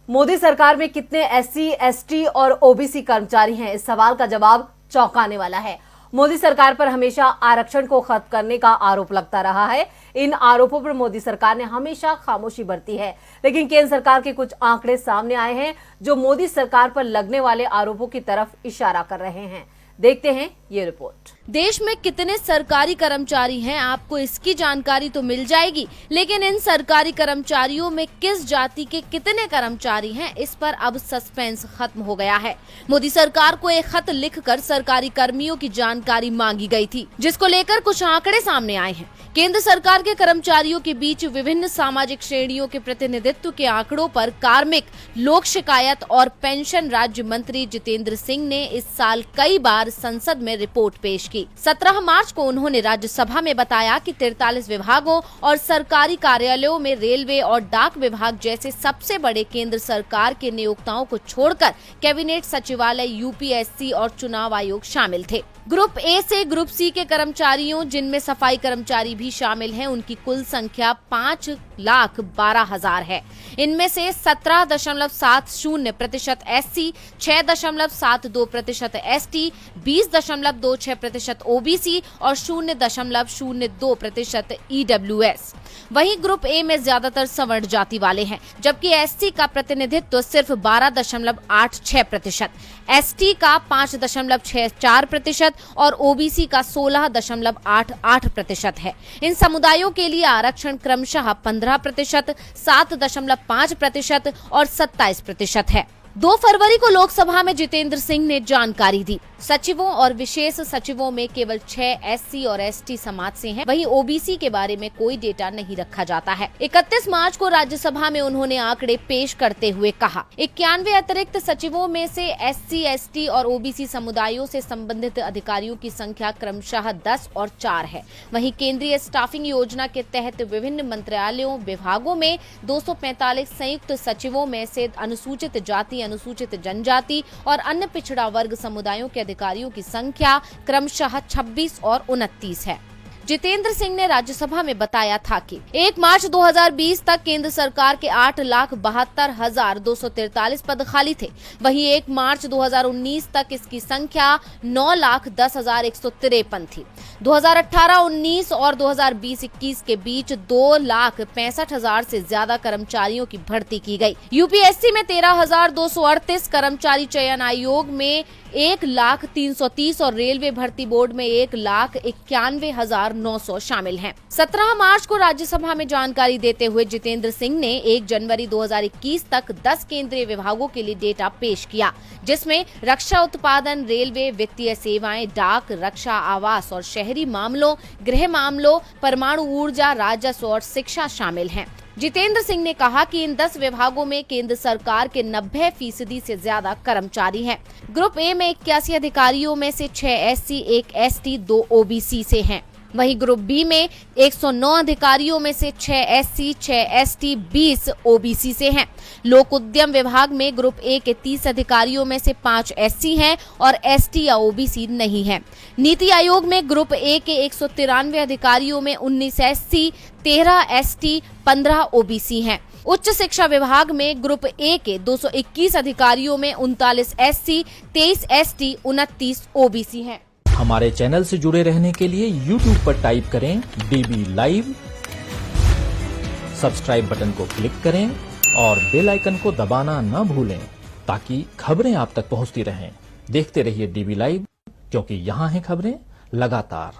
मोदी सरकार में कितने एससी, एसटी और ओबीसी कर्मचारी हैं? इस सवाल का जवाब चौंकाने वाला है। मोदी सरकार पर हमेशा आरक्षण को खत्म करने का आरोप लगता रहा है। इन आरोपों पर मोदी सरकार ने हमेशा खामोशी बरती है, लेकिन केंद्र सरकार के कुछ आंकड़े सामने आए हैं जो मोदी सरकार पर लगने वाले आरोपों की तरफ इशारा कर रहे हैं। देखते हैं ये रिपोर्ट। देश में कितने सरकारी कर्मचारी हैं, आपको इसकी जानकारी तो मिल जाएगी, लेकिन इन सरकारी कर्मचारियों में किस जाति के कितने कर्मचारी हैं, इस पर अब सस्पेंस खत्म हो गया है। मोदी सरकार को एक खत लिखकर सरकारी कर्मियों की जानकारी मांगी गई थी, जिसको लेकर कुछ आंकड़े सामने आए हैं। केंद्र सरकार के कर्मचारियों के बीच विभिन्न सामाजिक श्रेणियों के प्रतिनिधित्व के आंकड़ों पर कार्मिक, लोक शिकायत और पेंशन राज्य मंत्री जितेंद्र सिंह ने इस साल कई बार संसद में रिपोर्ट पेश की। 17 मार्च को उन्होंने राज्यसभा में बताया कि 43 विभागों और सरकारी कार्यालयों में रेलवे और डाक विभाग जैसे सबसे बड़े केंद्र सरकार के नियोक्ताओं को छोड़कर कैबिनेट सचिवालय, यूपीएससी और चुनाव आयोग शामिल थे। ग्रुप ए से ग्रुप सी के कर्मचारियों, जिनमें सफाई कर्मचारी भी शामिल हैं, उनकी कुल संख्या 5,12,000 है। इनमें से 17.70% एससी, 6.72% एसटी, 20.26% ओबीसी और 0.02% ईडब्ल्यूएस। वहीं ग्रुप ए में ज्यादातर सवर्ण जाति वाले हैं, जबकि एससी का प्रतिनिधित्व सिर्फ 12.86%, एसटी का 5.64% और ओबीसी का 16.88% है। इन समुदायों के लिए आरक्षण क्रमशः 15%, 7.5% और 27% है। 2 फरवरी को लोकसभा में जितेंद्र सिंह ने जानकारी दी। सचिवों और विशेष सचिवों में केवल 6 एससी और एसटी समाज से हैं। वहीं ओबीसी के बारे में कोई डेटा नहीं रखा जाता है। 31 मार्च को राज्यसभा में उन्होंने आंकड़े पेश करते हुए कहा, 91 अतिरिक्त सचिवों में से एससी, एसटी और ओबीसी समुदायों से संबंधित अधिकारियों की संख्या क्रमशः 10 और 4 है। वहीं केंद्रीय स्टाफिंग योजना के तहत विभिन्न मंत्रालयों, विभागों में 245 संयुक्त सचिवों में से अनुसूचित जाति, अनुसूचित जनजाति और अन्य पिछड़ा वर्ग समुदायों के अधिकारियों की संख्या क्रमशः 26 और 29 है। जितेंद्र सिंह ने राज्यसभा में बताया था कि 1 मार्च 2020 तक केंद्र सरकार के 8,72,243 पद खाली थे। वहीं 1 मार्च 2019 तक इसकी संख्या 9,10,153 थी। 2018-19 और 2020-21 के बीच 2,65,000 से ज्यादा कर्मचारियों की भर्ती की गई। यूपीएससी में 13,238 कर्मचारी, चयन आयोग में 1,03,30 और रेलवे भर्ती बोर्ड में 1,91,900 शामिल हैं। 17 मार्च को राज्यसभा में जानकारी देते हुए जितेंद्र सिंह ने 1 जनवरी 2021 तक 10 केंद्रीय विभागों के लिए डेटा पेश किया, जिसमें रक्षा उत्पादन, रेलवे, वित्तीय सेवाएं, डाक, रक्षा, आवास और शहरी मामलों, गृह मामलों, परमाणु ऊर्जा, राजस्व और शिक्षा शामिल हैं। जितेंद्र सिंह ने कहा कि इन 10 विभागों में केंद्र सरकार के 90% से ज्यादा कर्मचारी हैं। ग्रुप ए में 81 अधिकारियों में से 6 एससी, 1 एसटी, 2 ओबीसी से हैं। वहीं ग्रुप बी में 109 अधिकारियों में से 6 एससी, 6 एसटी, 20 ओबीसी से हैं। लोक उद्यम विभाग में ग्रुप ए के 30 अधिकारियों में से 5 एससी हैं और एसटी या ओबीसी नहीं हैं। नीति आयोग में ग्रुप ए के 193 अधिकारियों में 19 एससी, 13 एसटी, 15 ओबीसी हैं। उच्च शिक्षा विभाग में ग्रुप ए के 221 अधिकारियों में 39 एससी, 23 एसटी, 29 ओबीसी हैं। हमारे चैनल से जुड़े रहने के लिए YouTube पर टाइप करें DB लाइव, सब्सक्राइब बटन को क्लिक करें और बेल आइकन को दबाना न भूलें, ताकि खबरें आप तक पहुंचती रहें। देखते रहिए DB लाइव, क्योंकि यहाँ हैं खबरें लगातार।